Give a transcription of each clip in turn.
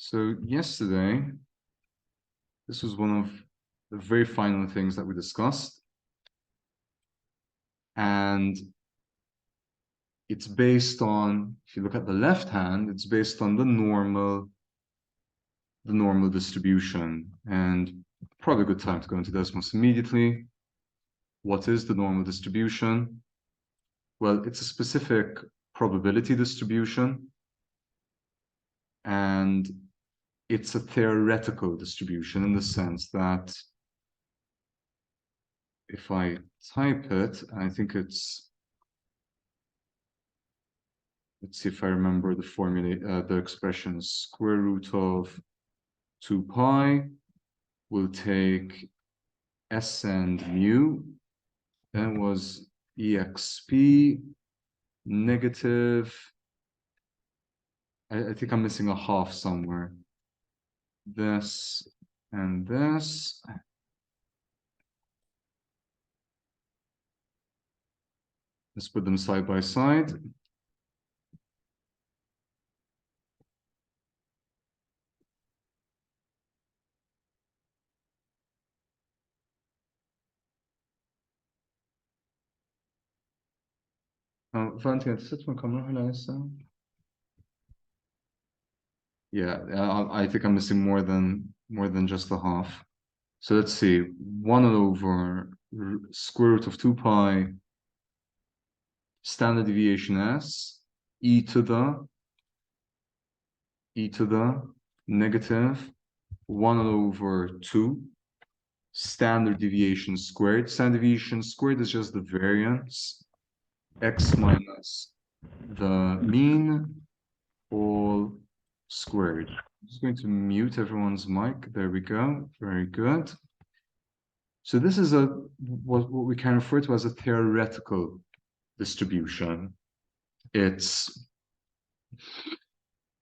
So yesterday, this was one of the very final things that we discussed. And it's based on, if you look at the left hand, it's based on the normal distribution. And probably a good time to go into this most immediately. What is the normal distribution? Well, it's a specific probability distribution. And it's a theoretical distribution in the sense that if I type it, I think it's, let's see if I remember the formula, the expression square root of 2 pi will take S and mu, then was exp negative, I think I'm missing a half somewhere. This and this. Let's put them side by side. Yeah, I think I'm missing more than just the half. So let's see, 1 over square root of 2 pi standard deviation s e to the negative 1 over 2 standard deviation squared. Standard deviation squared is just the variance, x minus the mean, all squared. I'm just going to mute everyone's mic. There we go. Very good. So this is what we can refer to as a theoretical distribution. It's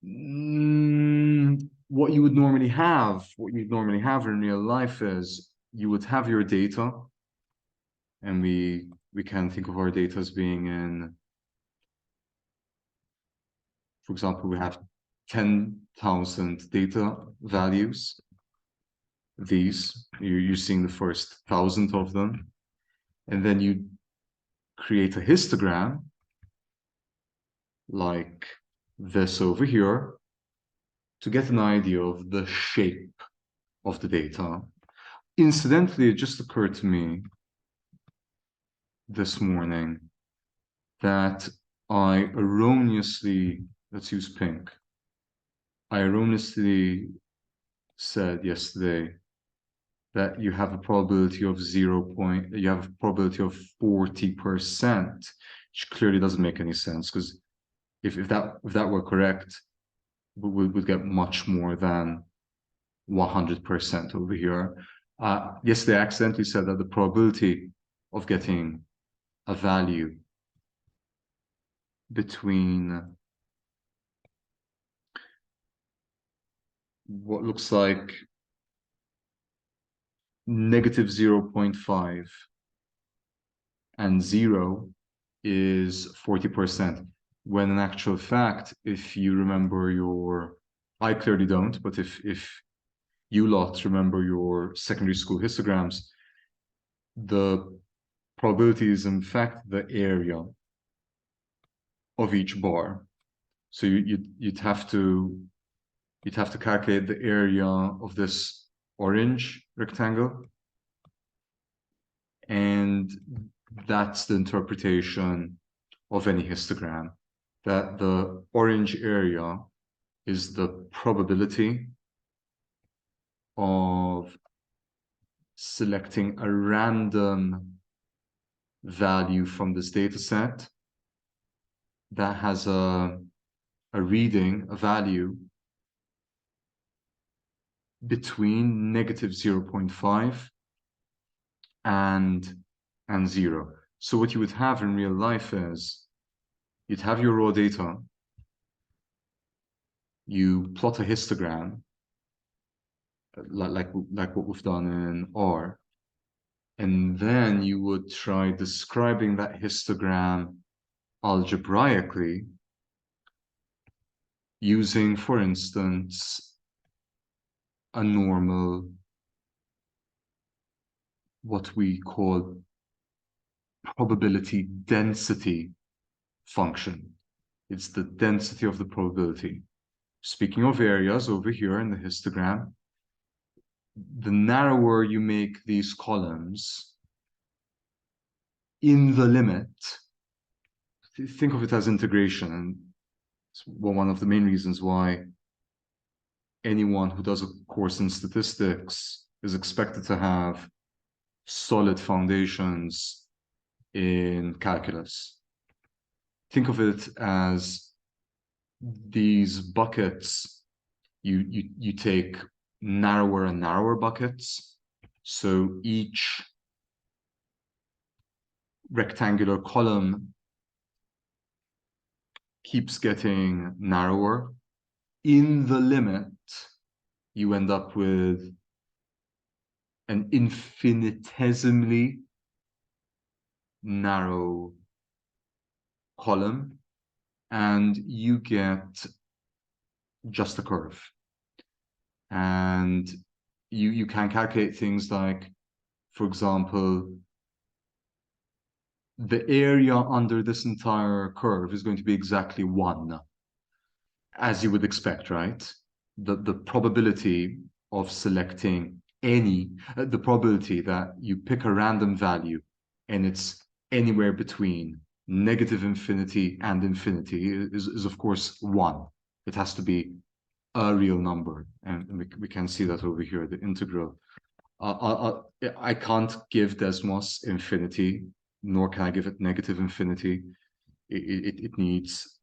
what you'd normally have in real life is you would have your data, and we can think of our data as being in, for example, we have 10,000 data values. These, you're seeing the first 1,000 of them, and then you create a histogram like this over here to get an idea of the shape of the data. Incidentally, it just occurred to me this morning that I erroneously, let's use pink, I erroneously said yesterday that you have a probability of 40%, which clearly doesn't make any sense, because if that were correct, we would get much more than 100% over here. Yesterday I accidentally said that the probability of getting a value between what looks like negative 0.5 and 0 is 40%, when in actual fact, if you remember your, I clearly don't, but if you lot remember your secondary school histograms, the probability is in fact the area of each bar. So you'd have to calculate the area of this orange rectangle, and that's the interpretation of any histogram, that the orange area is the probability of selecting a random value from this data set that has a reading, a value between negative 0.5 and 0. So what you would have in real life is you'd have your raw data, you plot a histogram like what we've done in R, and then you would try describing that histogram algebraically using, for instance, a normal, what we call probability density function. It's the density of the probability. Speaking of areas, over here in the histogram, the narrower you make these columns in the limit, think of it as integration. And it's one of the main reasons why anyone who does a course in statistics is expected to have solid foundations in calculus. Think of it as these buckets, you take narrower and narrower buckets. So each rectangular column keeps getting narrower. In the limit, you end up with an infinitesimally narrow column, and you get just a curve. And you can calculate things like, for example, the area under this entire curve is going to be exactly 1, as you would expect, right? The probability of selecting the probability that you pick a random value and it's anywhere between negative infinity and infinity is of course 1. It has to be a real number, and we can see that over here, the integral. I can't give Desmos infinity, nor can I give it negative infinity. It needs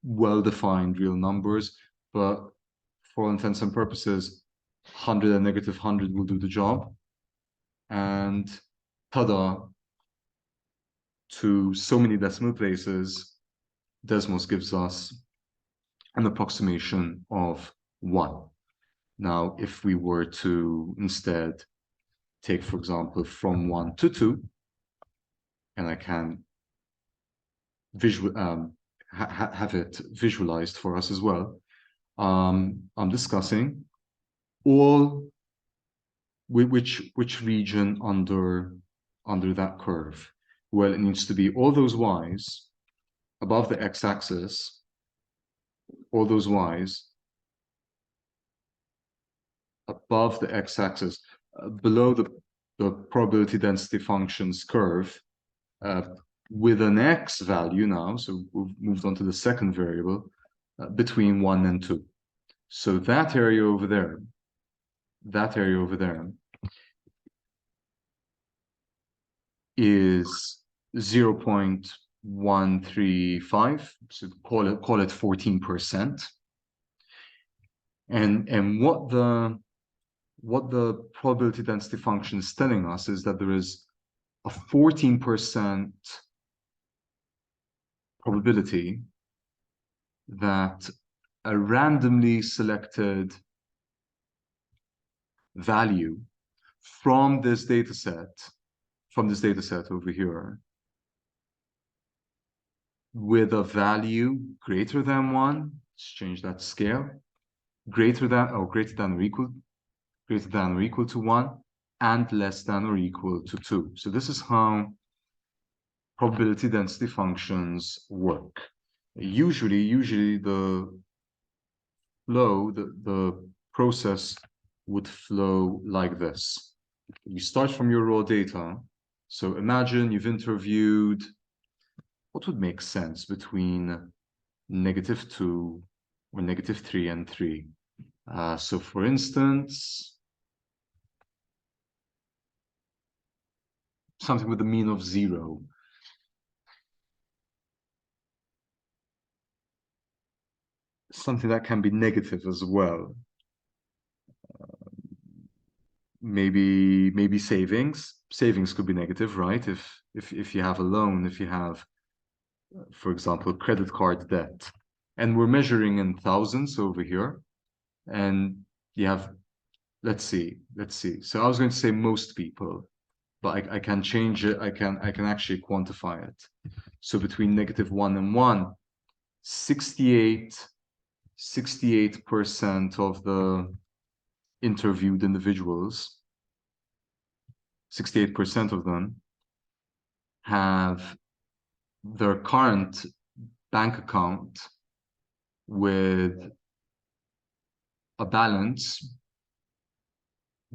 well-defined real numbers, but for all intents and purposes, 100 and negative 100 will do the job. And ta-da, to so many decimal places, Desmos gives us an approximation of 1. Now, if we were to instead take, for example, from 1 to 2, and I can have it visualized for us as well, I'm discussing all which region under that curve. Well, it needs to be all those y's above the x-axis, all those y's above the x-axis, below the probability density functions curve, with an x value now, so we've moved on to the second variable, between 1 and 2. So that area over there is 0.135, so call it 14%. And what the probability density function is telling us is that there is a 14% probability that a randomly selected value from this data set over here, with a value greater than 1, let's change that scale, greater than or equal to 1, and less than or equal to 2. So this is how probability density functions work. Usually the process would flow like this. You start from your raw data. So imagine you've interviewed, what would make sense between -2 or -3 and 3. So for instance, something with a mean of 0. Something that can be negative as well. Maybe savings. Savings could be negative, right? If you have a loan, if you have, for example, credit card debt, and we're measuring in thousands over here, and you have, let's see. So I was going to say most people, but I can change it. I can actually quantify it. So between -1 and 1, 68% of the interviewed individuals, 68% of them have their current bank account with a balance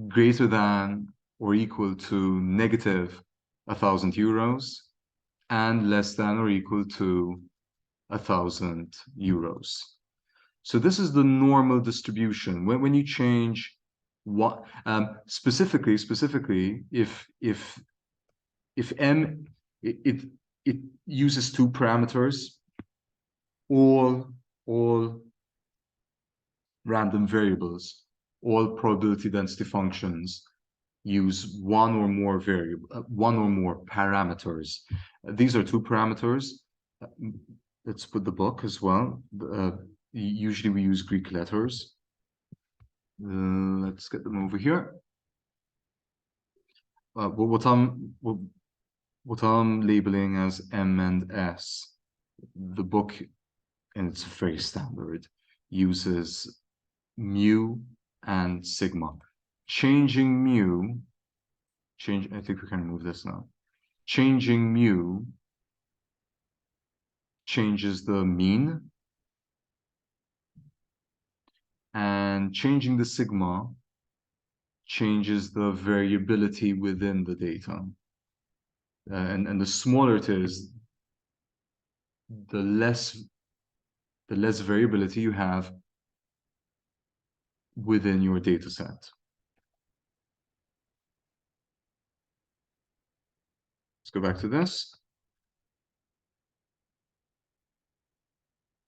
greater than or equal to negative 1,000 euros and less than or equal to 1,000 euros. So this is the normal distribution. When you change what specifically if m it uses two parameters, all random variables, all probability density functions use one or more parameters. These are two parameters. Let's put the book as well. Usually we use Greek letters. Let's get them over here. What I'm labeling as M and S, the book, and it's very standard, uses mu and sigma. Changing mu, I think we can remove this now. Changing mu changes the mean, and changing the sigma changes the variability within the data. And the smaller it is, the less variability you have within your data set. Let's go back to this.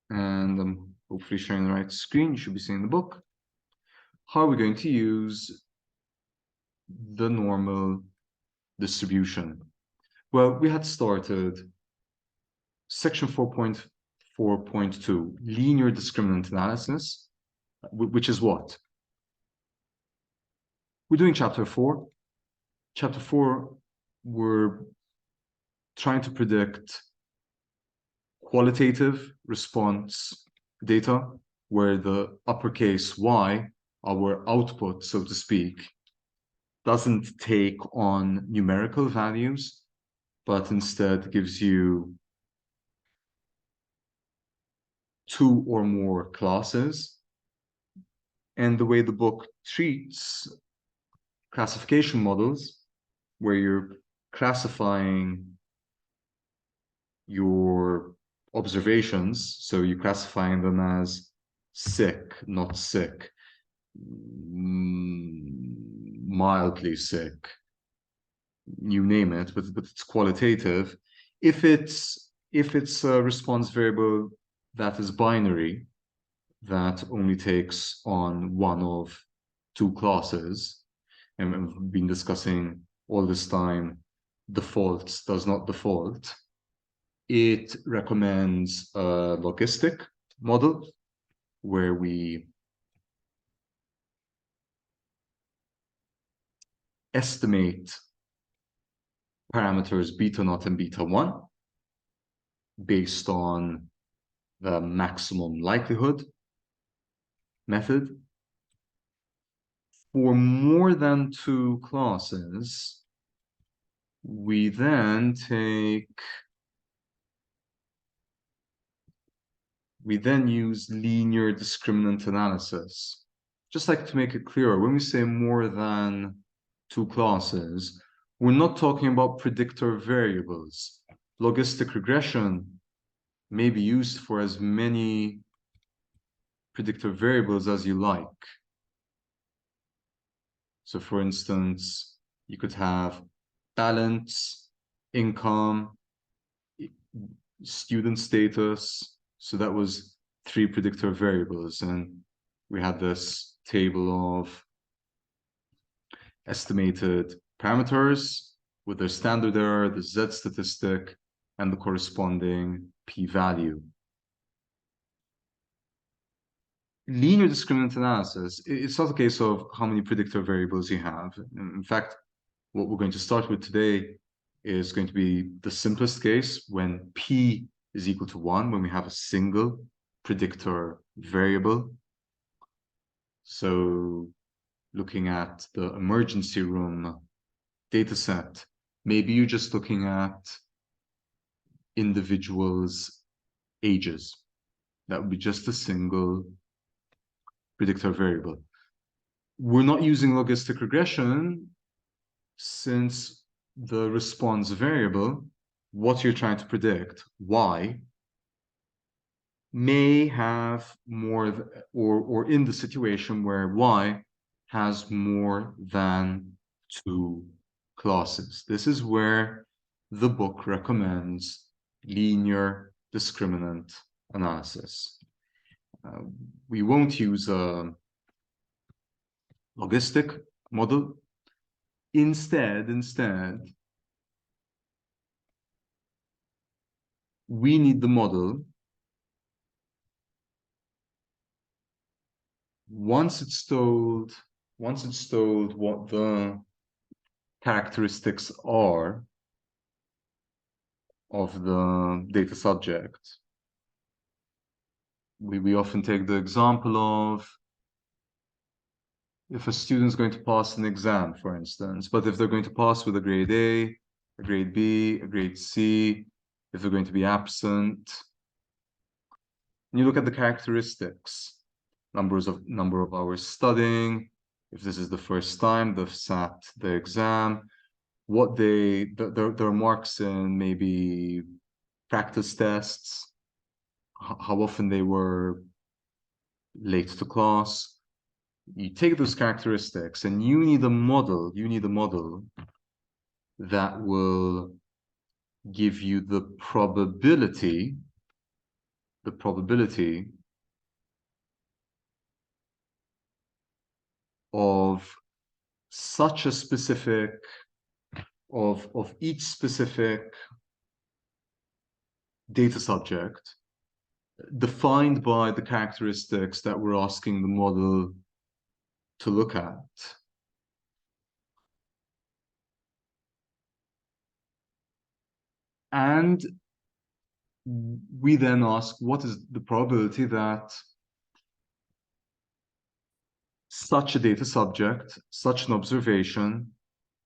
And I'm hopefully sharing the right screen. You should be seeing the book. How are we going to use the normal distribution? Well, we had started section 4.4.2, linear discriminant analysis, which is what? We're doing chapter 4. Chapter 4, we're trying to predict qualitative response data, where the uppercase Y, our output, so to speak, doesn't take on numerical values, but instead gives you two or more classes. And the way the book treats classification models, where you're classifying your observations, so you're classifying them as sick, not sick, mildly sick, you name it, but it's qualitative. If it's a response variable that is binary, that only takes on one of two classes, and we've been discussing all this time, defaults does not default, it recommends a logistic model where we estimate parameters beta naught and beta 1 based on the maximum likelihood method. For more than two classes, we then use linear discriminant analysis. Just like to make it clearer, when we say more than two classes, we're not talking about predictor variables. Logistic regression may be used for as many predictor variables as you like. So for instance, you could have balance, income, student status. So that was 3 predictor variables. And we had this table of estimated parameters with their standard error, the Z statistic, and the corresponding p-value. Linear discriminant analysis, it's not a case of how many predictor variables you have. In fact, what we're going to start with today is going to be the simplest case, when p is equal to 1, when we have a single predictor variable. So looking at the emergency room data set, maybe you're just looking at individuals' ages. That would be just a single predictor variable. We're not using logistic regression since the response variable, what you're trying to predict, y, may have more, or in the situation where y has more than two classes. This is where the book recommends linear discriminant analysis. We won't use a logistic model. Instead, we need the model once it's told what the characteristics are of the data subject. We often take the example of if a student's going to pass an exam, for instance, but if they're going to pass with a grade A, a grade B, a grade C, if they're going to be absent, and you look at the characteristics, number of hours studying, if this is the first time they've sat the exam, what their marks in maybe practice tests, how often they were late to class. You take those characteristics and you need a model that will give you the probability of such a specific of each specific data subject defined by the characteristics that we're asking the model to look at. And we then ask, what is the probability that such a data subject, such an observation,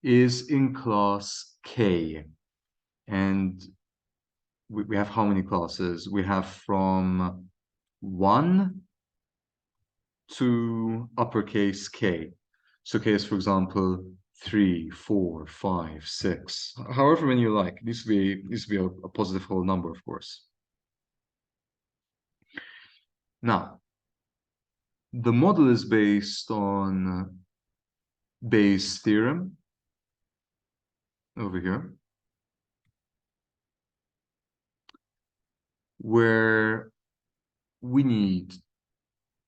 is in class K? And we have how many classes? We have from 1 to uppercase K. So K is, for example, 3, 4, 5, 6, however many you like. It needs to be a positive whole number, of course. Now, the model is based on Bayes' theorem over here, where we need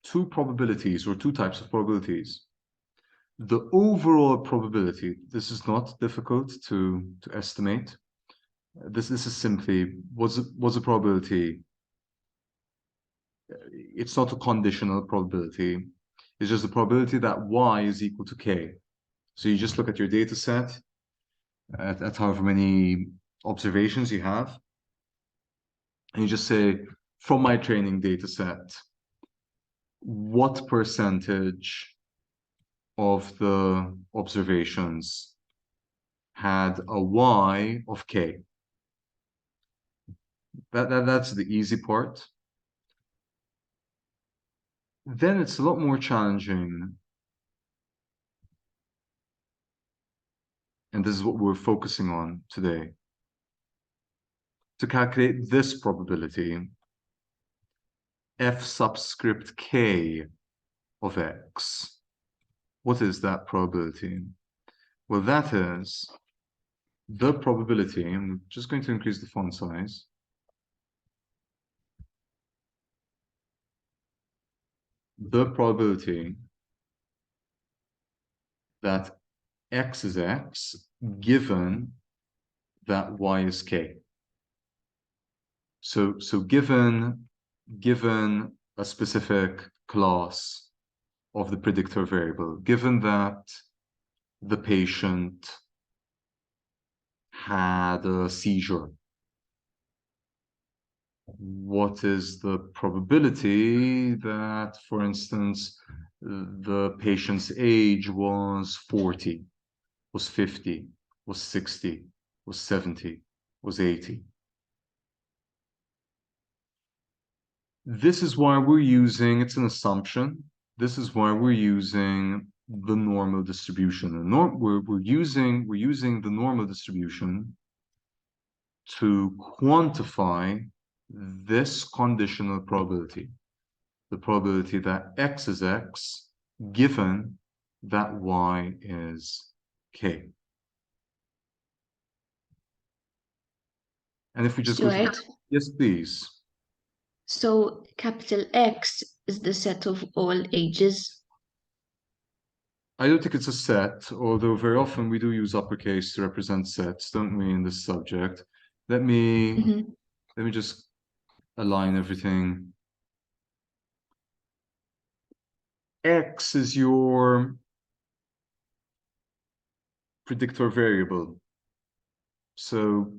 two probabilities or two types of probabilities. The overall probability, this is not difficult to estimate. This is simply what's the probability. It's not a conditional probability. It's just the probability that y is equal to k. So you just look at your data set, at however many observations you have, and you just say, from my training data set, what percentage of the observations had a y of k? That's the easy part. Then it's a lot more challenging, and this is what we're focusing on today, to calculate this probability, f subscript k of x. What is that probability? Well, that is the probability, I'm just going to increase the font size, the probability that x is x given that y is k. So given a specific class of the predictor variable, given that the patient had a seizure, what is the probability that, for instance, the patient's age was 40, was 50, was 60, was 70, was 80. This is why we're using, it's an assumption, this is why we're using the normal distribution. We're using the normal distribution to quantify this conditional probability, the probability that x is x, given that y is k. And if we just go to, yes, please. So capital X is the set of all ages. I don't think it's a set, although very often we do use uppercase to represent sets, don't we, in this subject? Let me just align everything. X is your predictor variable. So,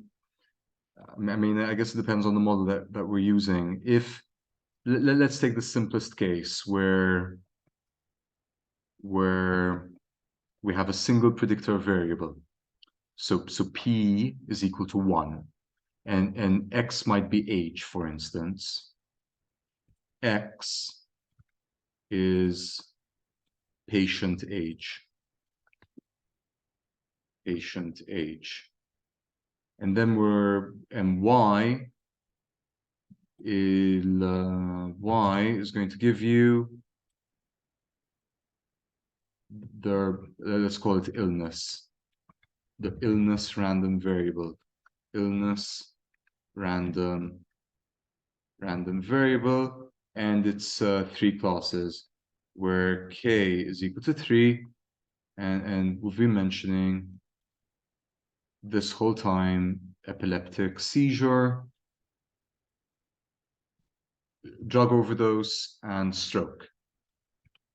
I mean, I guess it depends on the model that we're using. If let's take the simplest case where we have a single predictor variable. So P is equal to 1, and X might be age, for instance. X is patient age. Patient age. And then Y is going to give you let's call it illness. The illness random variable. Illness random variable, and it's 3 classes where k is equal to 3, and we've been mentioning this whole time epileptic seizure, drug overdose, and stroke.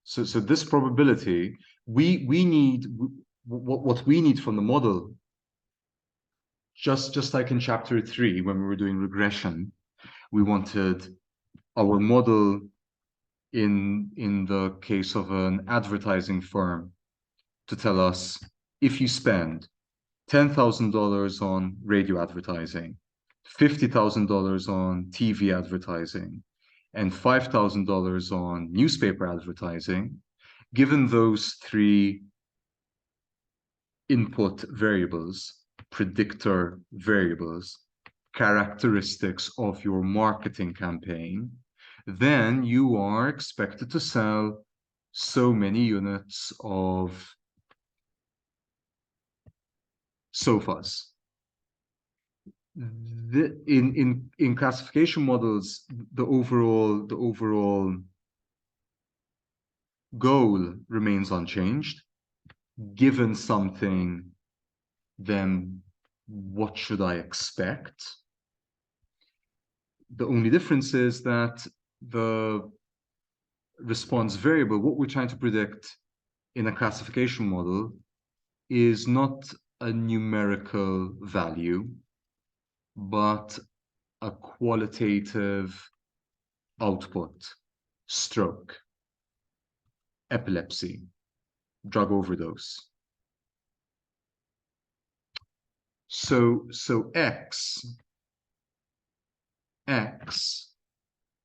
So this probability, we need what we need from the model, just like in chapter 3 when we were doing regression, we wanted our model in the case of an advertising firm to tell us, if you spend $10,000 on radio advertising, $50,000 on TV advertising, and $5,000 on newspaper advertising, given those 3 input variables, predictor variables, characteristics of your marketing campaign, then you are expected to sell so many units of sofas. In classification models, the overall goal remains unchanged. Given something, then what should I expect? The only difference is that the response variable, what we're trying to predict in a classification model, is not a numerical value, but a qualitative output: stroke, epilepsy, drug overdose. So X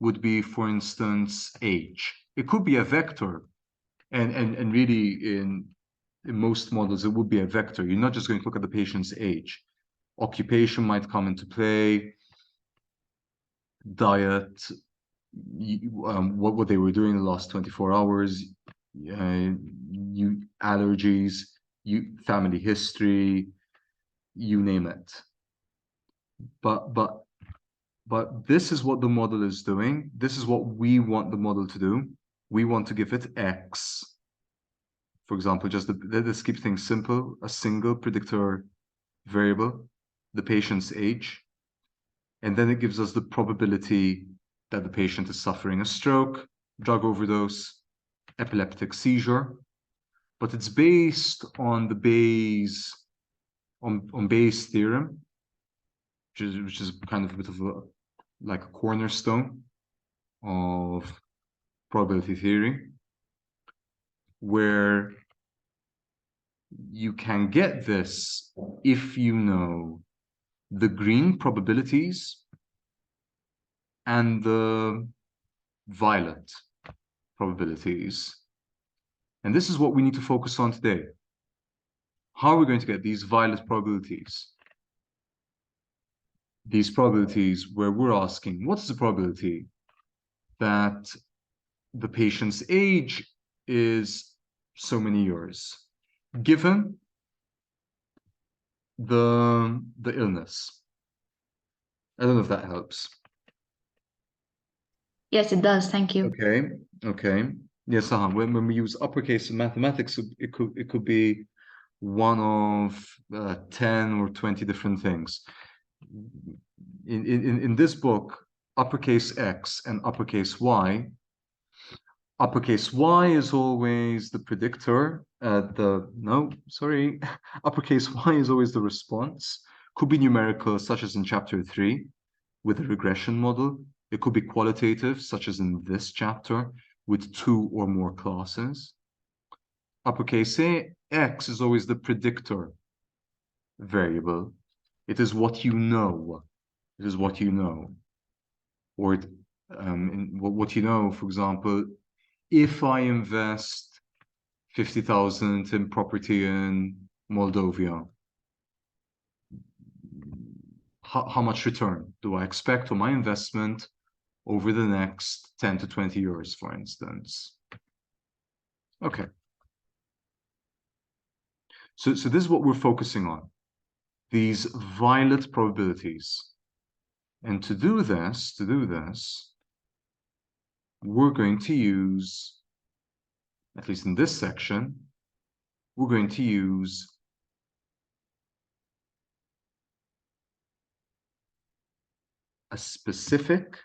would be, for instance, age. It could be a vector, and really in most models it would be a vector. You're not just going to look at the patient's age. Occupation might come into play, diet, what they were doing the last 24 hours, allergies, family history, you name it. But this is what the model is doing. This is what we want the model to do. We want to give it X. For example, let's keep things simple. A single predictor variable, the patient's age, and then it gives us the probability that the patient is suffering a stroke, drug overdose, epileptic seizure, but it's based on the Bayes theorem, which is kind of a bit of like a cornerstone of probability theory. where you can get this if you know the green probabilities and the violet probabilities. And this is what we need to focus on today. How are we going to get these violet probabilities? These probabilities where we're asking, what is the probability that the patient's age is so many years, given the illness? I don't know if that helps. Yes, it does. Thank you. Okay. Yes, when we use uppercase in mathematics, it could be one of 10 or 20 different things. In this book, uppercase X and uppercase Y is always the predictor. Uppercase Y is always the response. Could be numerical, such as in chapter 3 with a regression model. It could be qualitative, such as in this chapter with 2 or more classes. Uppercase A, X is always the predictor variable. It is what you know. It is what you know. Or what you know, for example, if I invest 50,000 in property in Moldova, how much return do I expect on my investment over the next 10 to 20 years, for instance? Okay. So this is what we're focusing on, these violet probabilities. And to do this, we're going to use, at least in this section, we're going to use a specific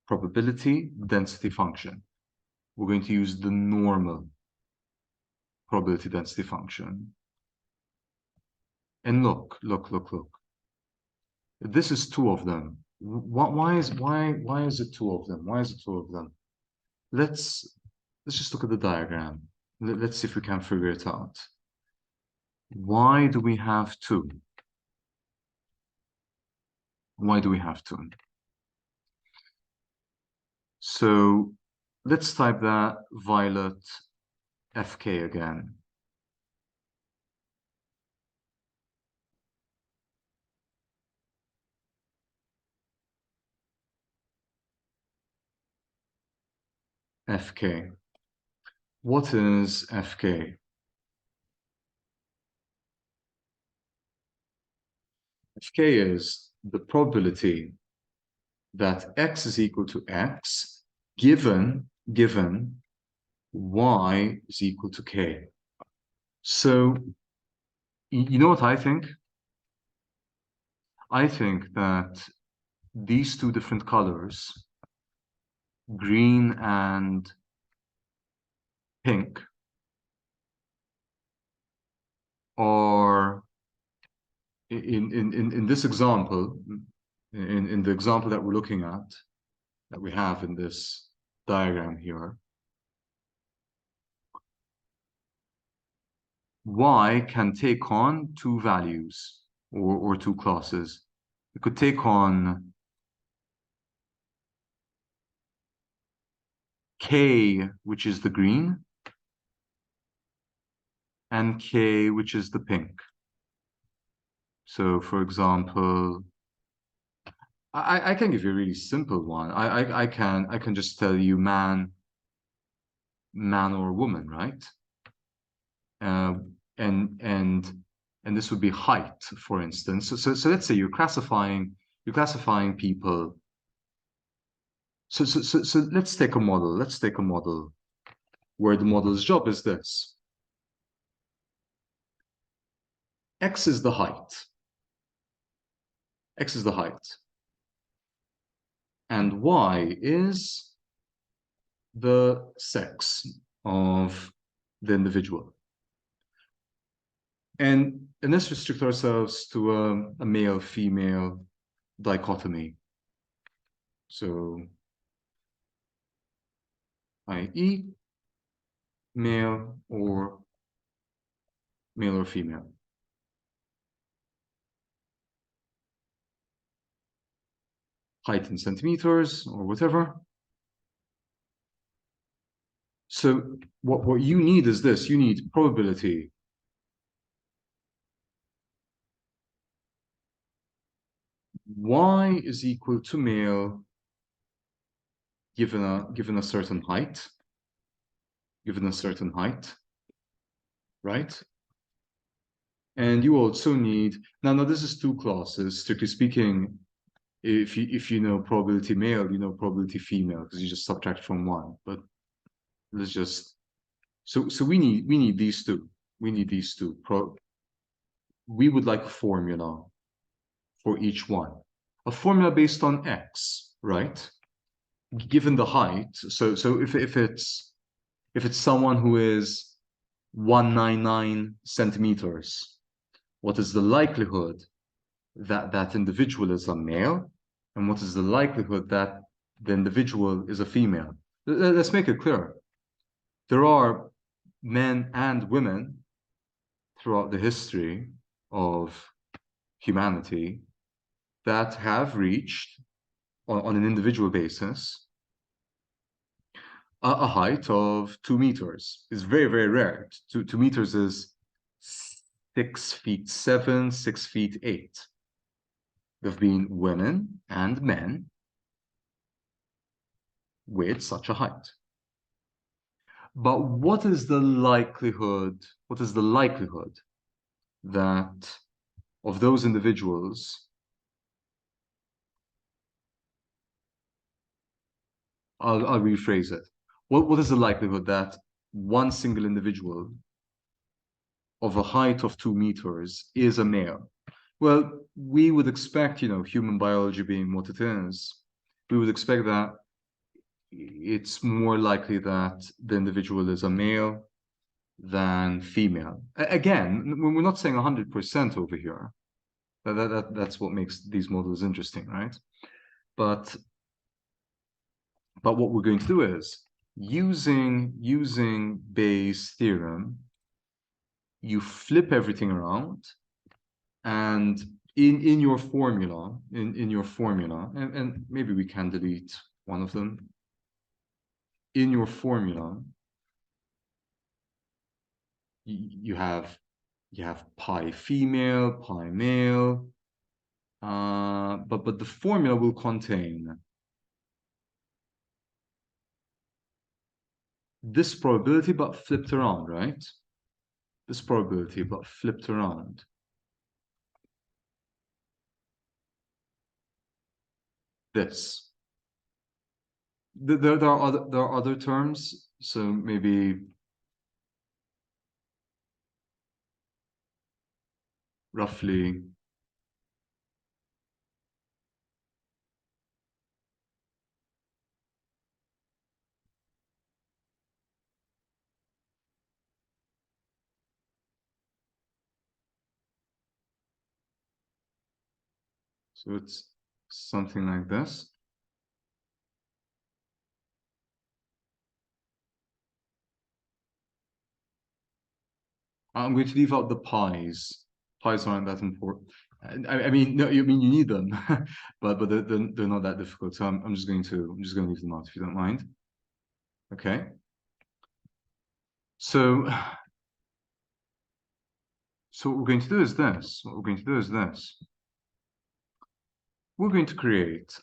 probability density function. We're going to use the normal probability density function. And look. This is 2 of them. Why is it 2 of them? Why is it 2 of them? Let's just look at the diagram. Let's see if we can figure it out. Why do we have 2? Why do we have 2? So let's type that violet FK again. FK. What is FK? FK is the probability that X is equal to X given Y is equal to K. So you know what I think? I think that these 2 different colors, green and pink, are in this example, in the example that we're looking at, that we have in this diagram here, Y can take on 2 values or 2 classes. It could take on K, which is the green, and K, which is the pink. So, for example, I can give you a really simple one. I can just tell you man or woman, right? And this would be height, for instance. So let's say you're classifying people. So let's take a model. Let's take a model where the model's job is this. X is the height. X is the height. And Y is the sex of the individual. And let's restrict ourselves to a male-female dichotomy. So, i.e., male or female. Height in centimeters or whatever. So what you need is this. You need probability y is equal to male given a certain height, right? And you also need now this is two classes. Strictly speaking, if you know probability male, you know probability female because you just subtract from one. But let's just so we need these two. We need these two. We would like a formula for each one. A formula based on x, right? Given the height. So if it's someone who is 199 centimeters, what is the likelihood that that individual is a male, and what is the likelihood that the individual is a female? Let's make it clear. There are men and women throughout the history of humanity that have reached, on an individual basis, a height of 2 meters. It's very, very rare. 2 meters is 6'7", 6'8". There have been women and men with such a height. But what is the likelihood? What is the likelihood that of those individuals? I'll rephrase it. What is the likelihood that one single individual of a height of 2 meters is a male? Well, we would expect, human biology being what it is, we would expect that it's more likely that the individual is a male than female. Again, we're not saying 100% over here. That's what makes these models interesting, right? But what we're going to do is, using Bayes' theorem, you flip everything around, and in your formula, and maybe we can delete one of them. In your formula, you have pi female, pi male, but the formula will contain this probability but flipped around, right? This probability but flipped around. This. There are other terms, so maybe roughly so it's something like this. I'm going to leave out the pies. Pies aren't that important. I mean, no, you need them, but they're not that difficult. So I'm just going to leave them out if you don't mind. Okay. So what we're going to do is this. We're going to create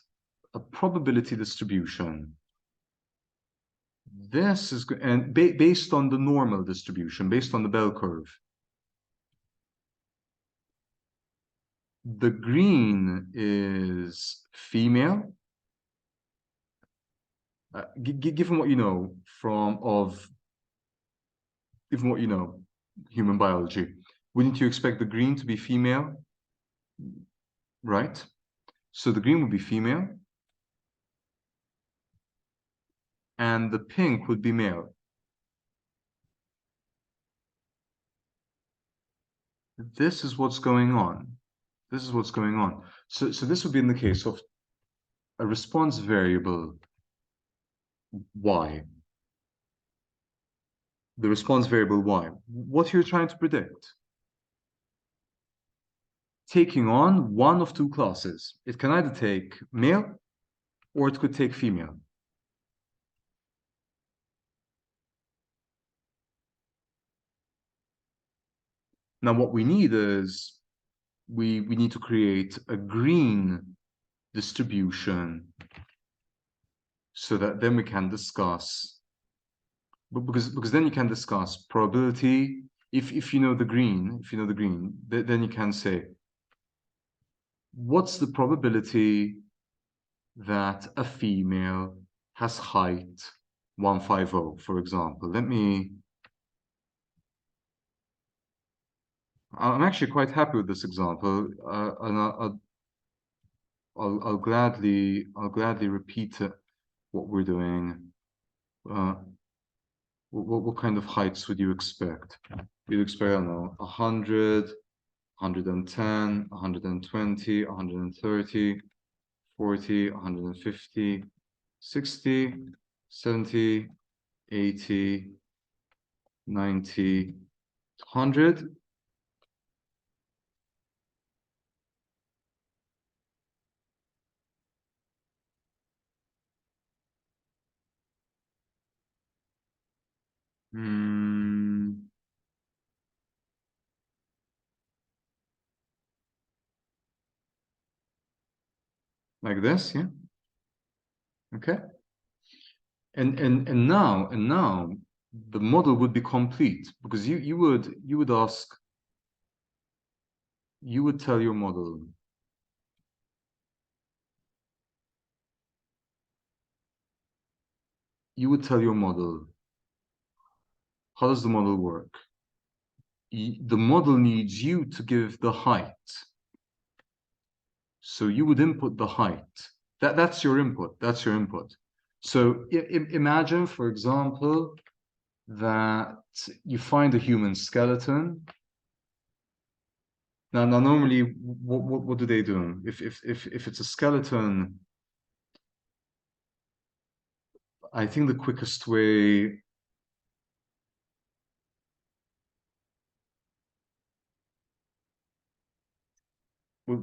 a probability distribution. This is based on the normal distribution, based on the bell curve. The green is female. Given what you know human biology, wouldn't you expect the green to be female? Right? So the green would be female, and the pink would be male. This is what's going on. So this would be in the case of a response variable y. the response variable y, what you're trying to predict. Taking on one of two classes. It can either take male or it could take female. Now what we need is we need to create a green distribution so that then we can discuss, because then you can discuss probability. If you know the green, then you can say, what's the probability that a female has height 150, for example? I'm actually quite happy with this example, and I'll gladly repeat it, what we're doing. What kind of heights would you expect? You'd expect, I don't know, 100, 110, 120, 130, 40, 150, 60, 70, 80, 90, 100. Like this, yeah. Okay. And now the model would be complete, because you would ask, you would tell your model, how does the model work? The model needs you to give the height. So you would input the height. That's your input. That's your input. So imagine, for example, that you find a human skeleton. Now normally, what do they do? If it's a skeleton, I think the quickest way. I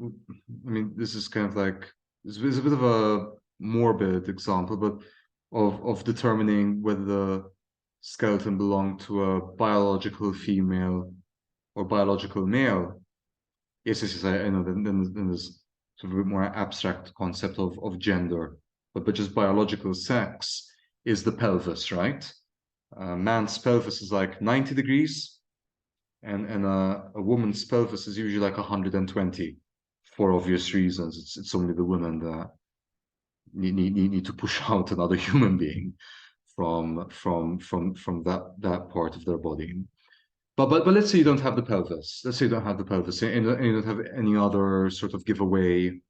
mean, this is kind of like, it's a bit of a morbid example, but of determining whether the skeleton belonged to a biological female or biological male. Yes, I know. Then there's sort of a bit more abstract concept of gender, but just biological sex is the pelvis, right? Man's pelvis is like 90 degrees, and a woman's pelvis is usually like 120, for obvious reasons. It's only the women that need to push out another human being from that part of their body. But let's say you don't have the pelvis. Let's say you don't have the pelvis, and you don't have any other sort of giveaway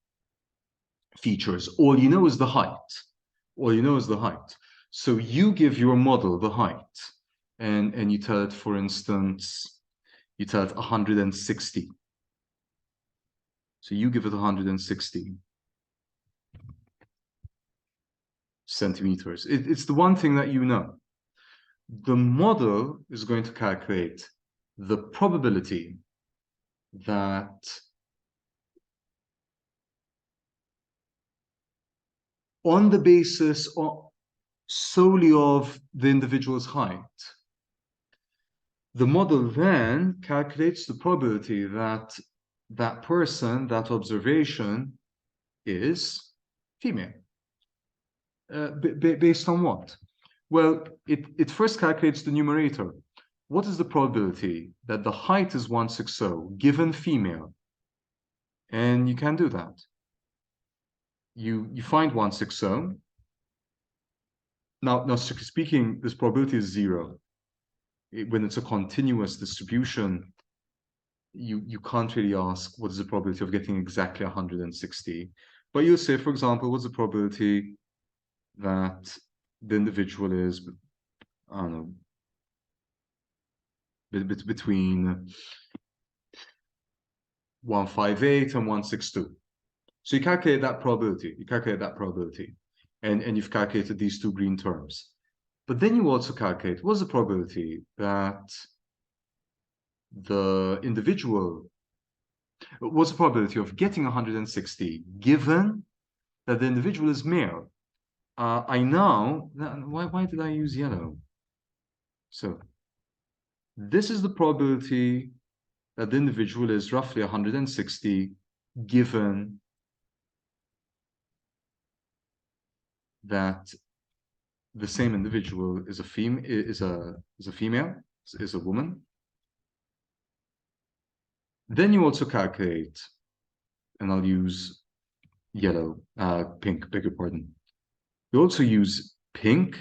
features. All you know is the height. All you know is the height. So you give your model the height, and you tell it, for instance, you tell it 160. So you give it 160 centimeters. It's the one thing that you know. The model is going to calculate the probability that on the basis solely of the individual's height, the model then calculates the probability that that person, that observation, is female. Based on what? Well, it first calculates the numerator. What is the probability that the height is 160 given female? And you can do that. You find 160. Now, strictly speaking, this probability is 0. When it's a continuous distribution, you can't really ask what is the probability of getting exactly 160. But you'll say, for example, what's the probability that the individual is, I don't know, between 158 and 162. So you calculate that probability. And you've calculated these two green terms. But then you also calculate what's the probability that the individual, what's the probability of getting 160 given that the individual is male? I know, why did I use yellow? So this is the probability that the individual is roughly 160 given that the same individual is a female, is a woman. Then you also calculate, and I'll use yellow, pink, beg your pardon. You also use pink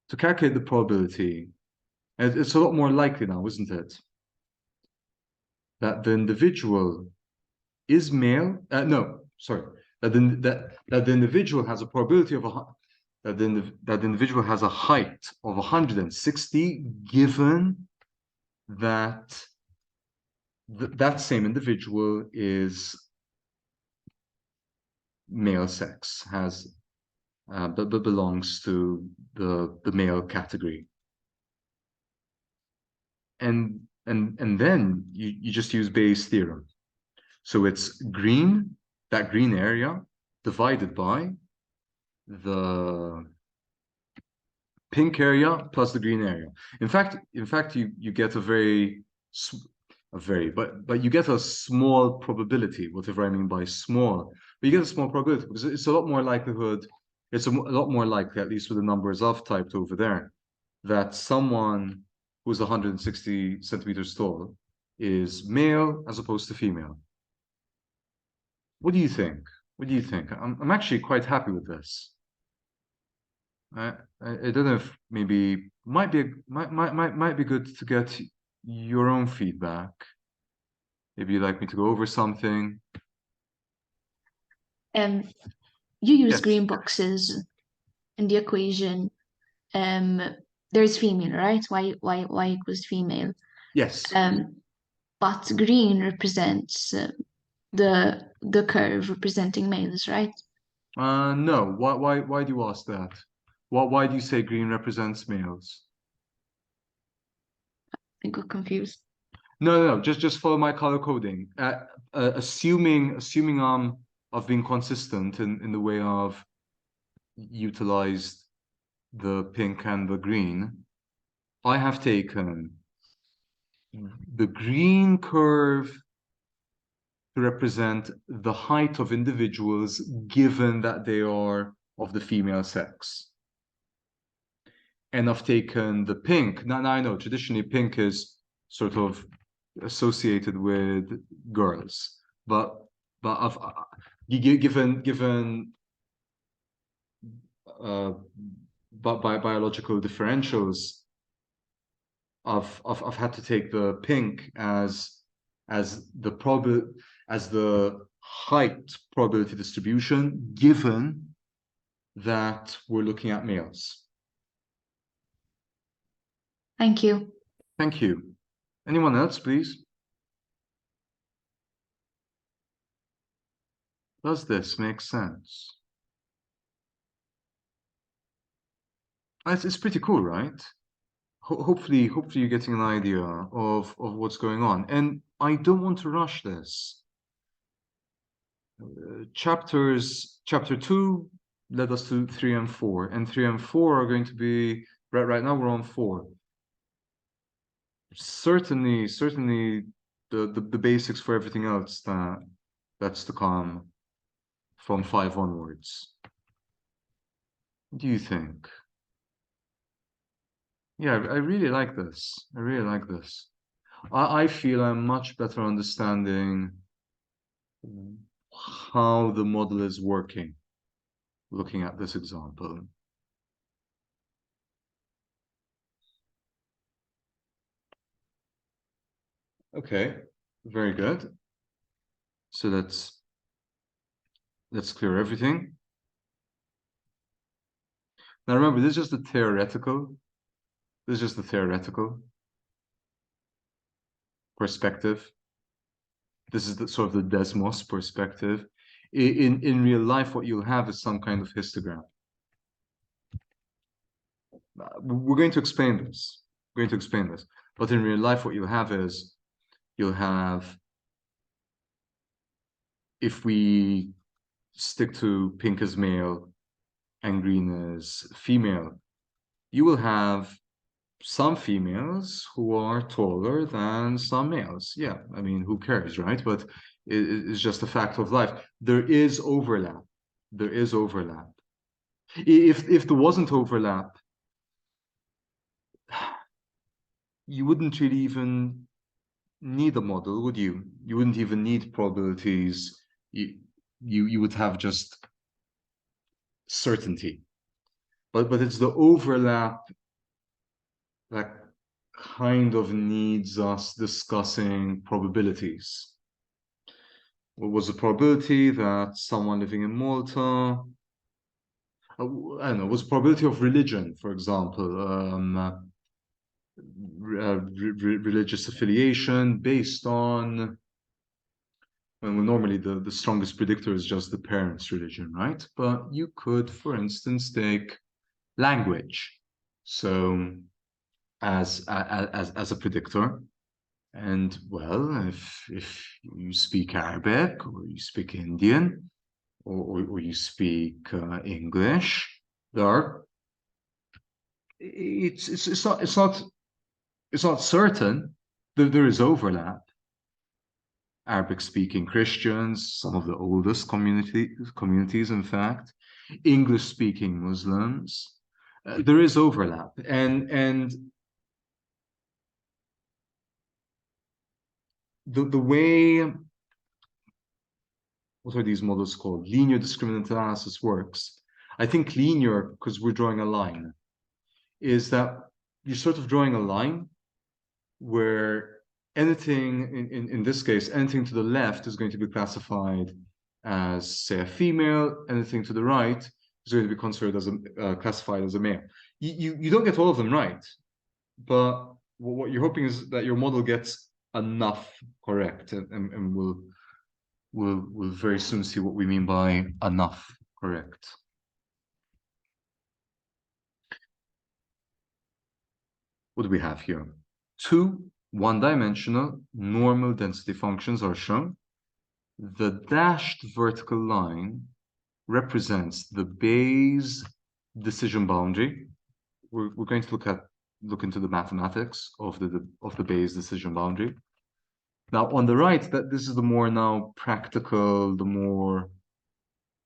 to calculate the probability. And it's a lot more likely now, isn't it? That the individual is male. No, sorry. That the individual has a probability of that the individual has a height of 160 given that that same individual is male sex, but belongs to the male category. And then you just use Bayes' theorem. So it's green, that green area, divided by the pink area plus the green area. In fact, you get but you get a small probability, whatever I mean by small. But you get a small probability because it's a lot more likelihood. It's a lot more likely, at least with the numbers I've typed over there, that someone who's 160 centimeters tall is male as opposed to female. What do you think? What do you think? I'm actually quite happy with this. I don't know if maybe might be good to get your own feedback. Maybe you'd like me to go over something. You use Yes. green boxes in the equation. There's female, right? Y equals female. Yes. But green represents the curve representing males, right? No. Why do you ask that? Why do you say green represents males? I got confused. No. Just follow my color coding. Assuming I've been consistent in the way I've utilized the pink and the green, I have taken the green curve to represent the height of individuals given that they are of the female sex. And I've taken the pink. Now I know traditionally pink is sort of associated with girls, but I've given by biological differentials, I've had to take the pink as the height probability distribution given that we're looking at males. Thank you. Thank you. Anyone else, please? Does this make sense? It's pretty cool, right? Hopefully you're getting an idea of what's going on. And I don't want to rush this. Chapter 2 led us to 3 and 4, and 3 and 4 are going to be right now we're on 4. Certainly the basics for everything else that's to come from 5 onwards. What do you think? Yeah, I really like this. I really like this. I feel I'm much better understanding how the model is working, looking at this example. Okay, very good. So let's clear everything. Now remember, this is just the theoretical. This is just the theoretical perspective. This is the sort of the Desmos perspective. In real life, what you'll have is some kind of histogram. we're going to explain this. We're going to explain this. But in real life, what you'll have is, you'll have, if we stick to pink as male and green as female, you will have some females who are taller than some males. Yeah, I mean, who cares, right? But it's just a fact of life. There is overlap. There is overlap. If there wasn't overlap, you wouldn't really even need a model, would you? You wouldn't even need probabilities. You would have just certainty. But it's the overlap that kind of needs us discussing probabilities. What was the probability that someone living in Malta, I don't know, was the probability of religion, for example, religious affiliation based on, well, normally the strongest predictor is just the parents' religion, right? But you could, for instance, take language. So as a predictor. And well, if you speak Arabic or you speak Indian or you speak English, there are, it's not certain that there is overlap. Arabic speaking Christians, some of the oldest communities, in fact, English speaking Muslims, there is overlap. And the way, what are these models called? Linear discriminant analysis works. I think linear, because we're drawing a line, is that you're sort of drawing a line where anything, in this case, anything to the left is going to be classified as, say, a female, anything to the right is going to be considered as classified as a male. You don't get all of them right, but what you're hoping is that your model gets enough correct, and we'll very soon see what we mean by enough correct. What do we have here? Two one-dimensional normal density functions are shown. The dashed vertical line represents the Bayes decision boundary. We're going to look into the mathematics of the Bayes decision boundary. Now, on the right, this is the more now practical, the more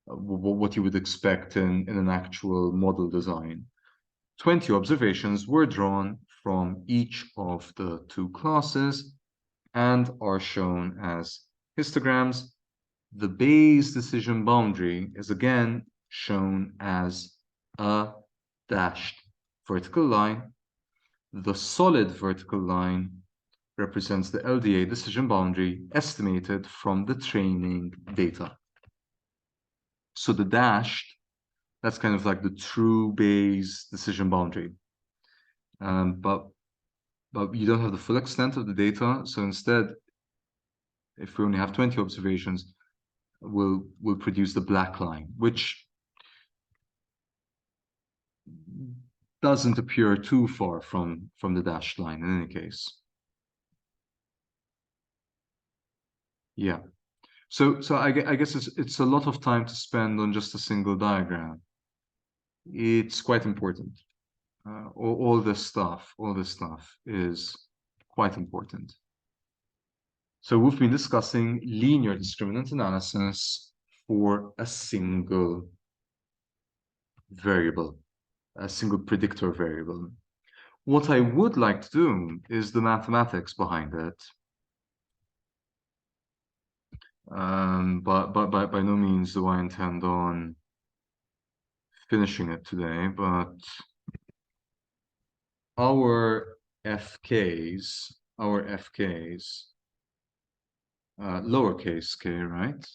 what you would expect in an actual model design. 20 observations were drawn from each of the two classes and are shown as histograms. The Bayes decision boundary is again shown as a dashed vertical line. The solid vertical line represents the LDA decision boundary estimated from the training data. So the dashed, that's kind of like the true Bayes decision boundary. But you don't have the full extent of the data. So instead, if we only have 20 observations, we'll produce the black line, which doesn't appear too far from the dashed line in any case. Yeah. So I guess it's a lot of time to spend on just a single diagram. It's quite important. All this stuff is quite important. So we've been discussing linear discriminant analysis for a single variable, a single predictor variable. What I would like to do is the mathematics behind it. But by no means do I intend on finishing it today, but our FKs, lowercase k, right?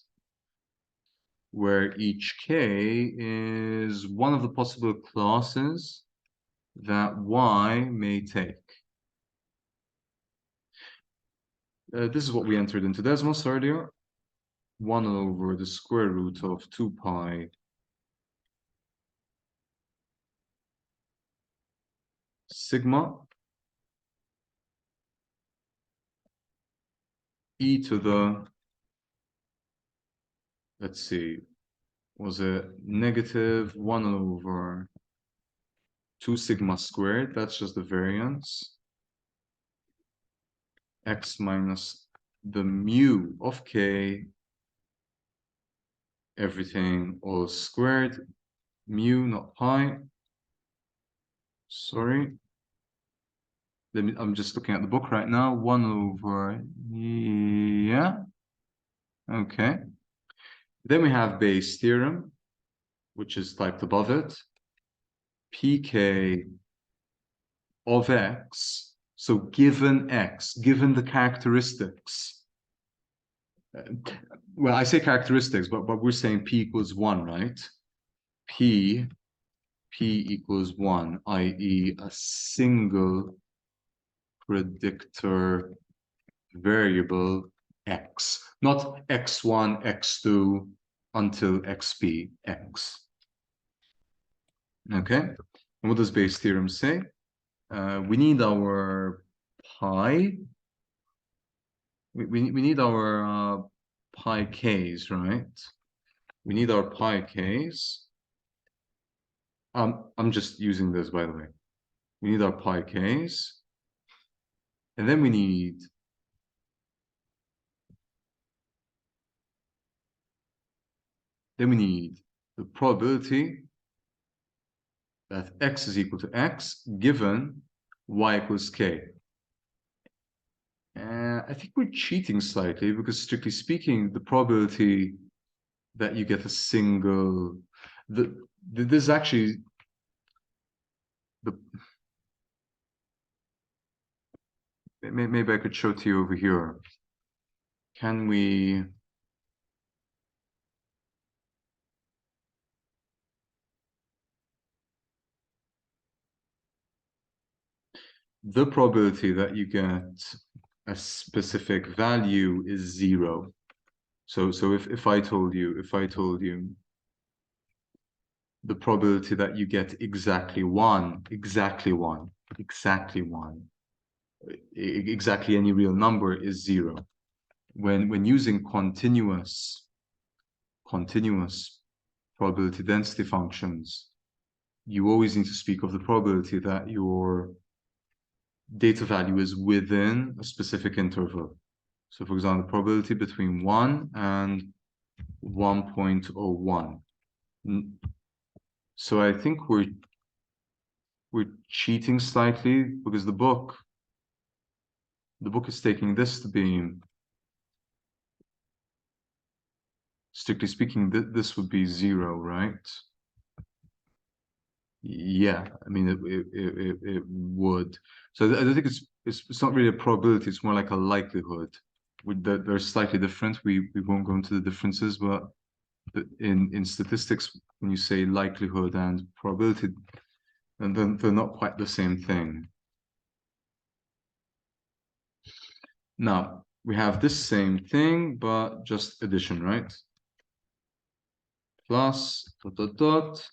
Where each k is one of the possible classes that y may take. This is what we entered into Desmos earlier. 1 over the square root of 2 pi sigma e to the, let's see, was it negative 1 over 2 sigma squared? That's just the variance. X minus the mu of k, everything all squared, mu, not pi. Sorry. I'm just looking at the book right now. 1 over, yeah. Okay. Then we have Bayes' theorem, which is typed above it. Pk of x. So given x, given the characteristics. Well, I say characteristics, but we're saying p equals 1, right? P equals 1, i.e. a single predictor variable x, not x1, x2 until xp, x. Okay, and what does Bayes' theorem say? We need our pi. We need our pi k's, right? We need our pi k's. I'm just using this, by the way. We need our pi k's, and then we need the probability that x is equal to x given y equals k. I think we're cheating slightly because, strictly speaking, the probability that you get a single, this is actually the, maybe I could show to you over here. Can we? The probability that you get a specific value is 0. So if I told you the probability that you get exactly one, exactly any real number is 0. When using continuous probability density functions, you always need to speak of the probability that your data value is within a specific interval. So for example, the probability between 1 and 1.01. So I think we're cheating slightly because the book is taking this to be, strictly speaking, this would be 0, right? Yeah, I mean it would. So I don't think it's not really a probability. It's more like a likelihood. They're slightly different. We won't go into the differences, but in statistics, when you say likelihood and probability, and then they're not quite the same thing. Now we have this same thing, but just addition, right? Plus dot dot dot.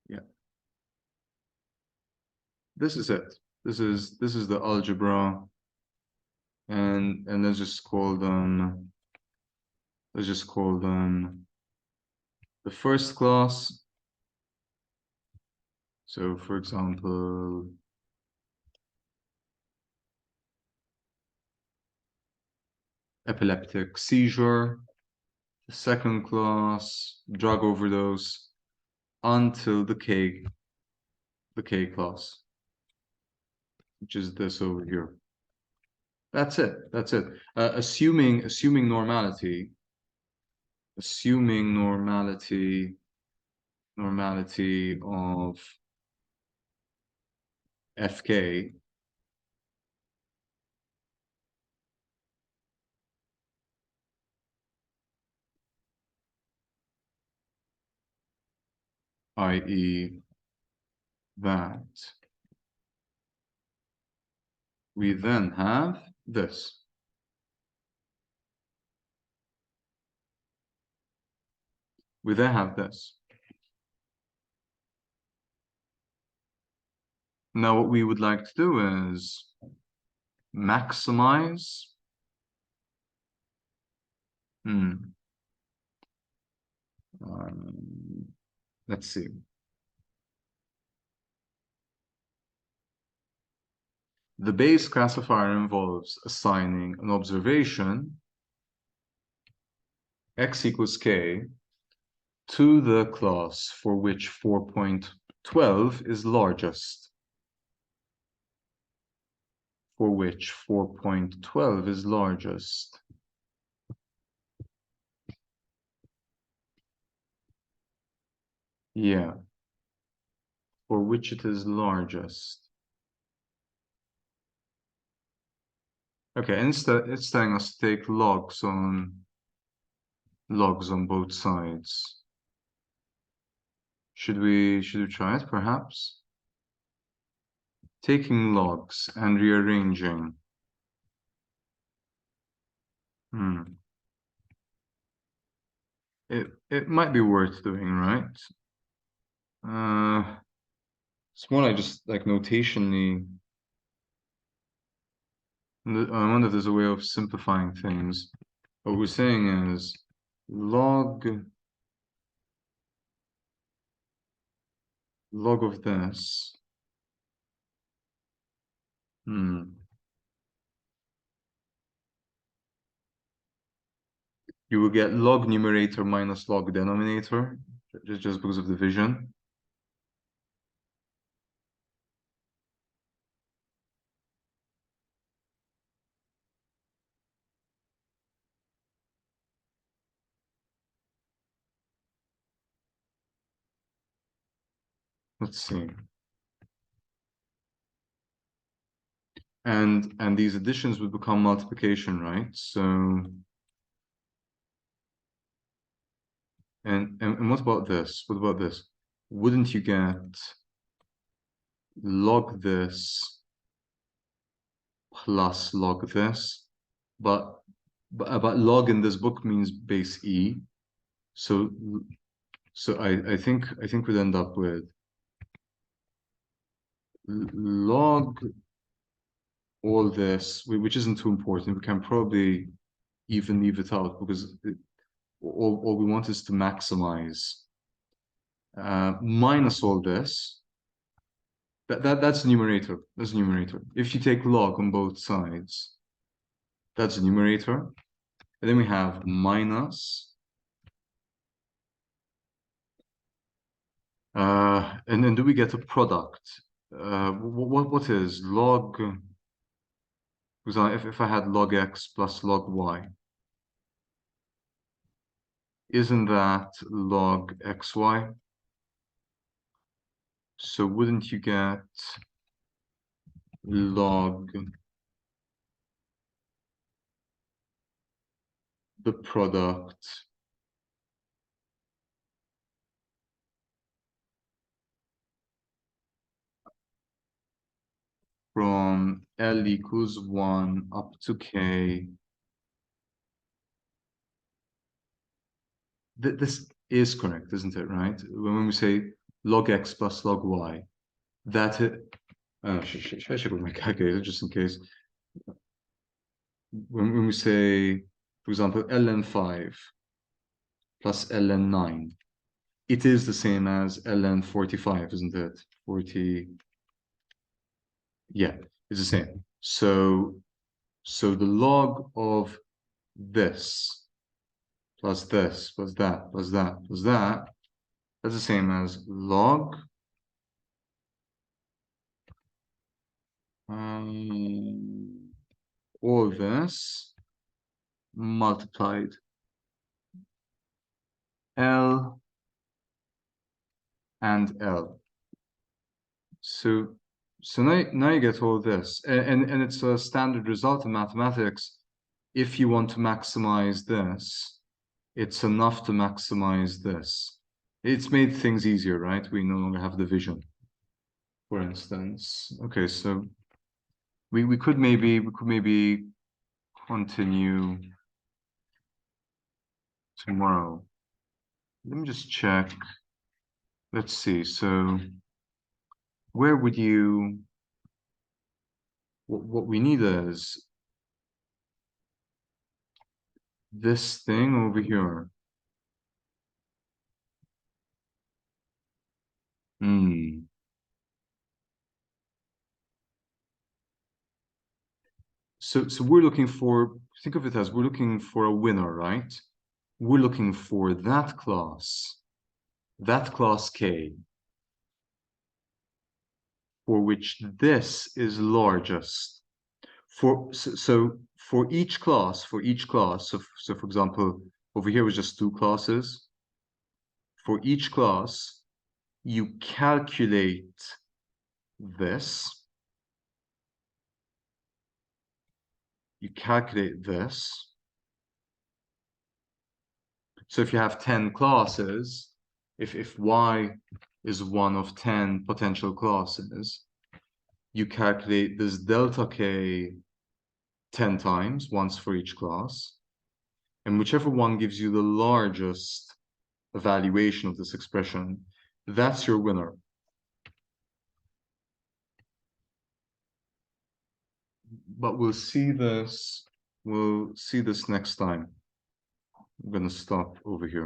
Yeah. This is it. This is the algebra, and let's just call them the first class. So for example, epileptic seizure, the second class, drug overdose, until the K class, which is this over here. That's it. Assuming normality of fk, i.e. that we then have this. We then have this. Now what we would like to do is maximize. Let's see. The base classifier involves assigning an observation, x equals k, to the class for which 4.12 is largest. For which 4.12 is largest. Yeah. For which it is largest. Okay, instead it's telling us to take logs on both sides. Should we try it perhaps? Taking logs and rearranging. It might be worth doing, right? It's more like just like notationally. I wonder if there's a way of simplifying things. What we're saying is log of this. You will get log numerator minus log denominator, just because of division. Let's see. And these additions would become multiplication, right? So and what about this? What about this? Wouldn't you get log this plus log this? But log in this book means base e. So I think we'd end up with log all this, which isn't too important. We can probably even leave it out because all we want is to maximize. Minus all this. That's the numerator. That's the numerator. If you take log on both sides, that's the numerator. And then we have minus. And then do we get a product? What is log? Because if I had log x plus log y, isn't that log xy? So wouldn't you get log the product from L equals 1 up to K? This is correct, isn't it, right? When we say log x plus log y, that should I check with my calculator just in case? When we say, for example, ln5 plus ln9, it is the same as ln45, isn't it? 40, yeah, it's the same. So the log of this plus this plus that plus that plus that, that's the same as log all this multiplied L and L. So now you get all this, and it's a standard result in mathematics. If you want to maximize this, it's enough to maximize this. It's made things easier, right? We no longer have division, for instance. Okay, so we could maybe continue tomorrow. Let me just check. Let's see. So where would you, what we need is this thing over here. So we're looking for, think of it as we're looking for a winner, right? We're looking for that class K, for which this is largest. So for each class, so for example, over here was just two classes. For each class, you calculate this. You calculate this. So if you have 10 classes, if y is one of 10 potential classes, you calculate this delta k 10 times, once for each class, and whichever one gives you the largest evaluation of this expression, that's your winner. But we'll see this next time. I'm going to stop over here.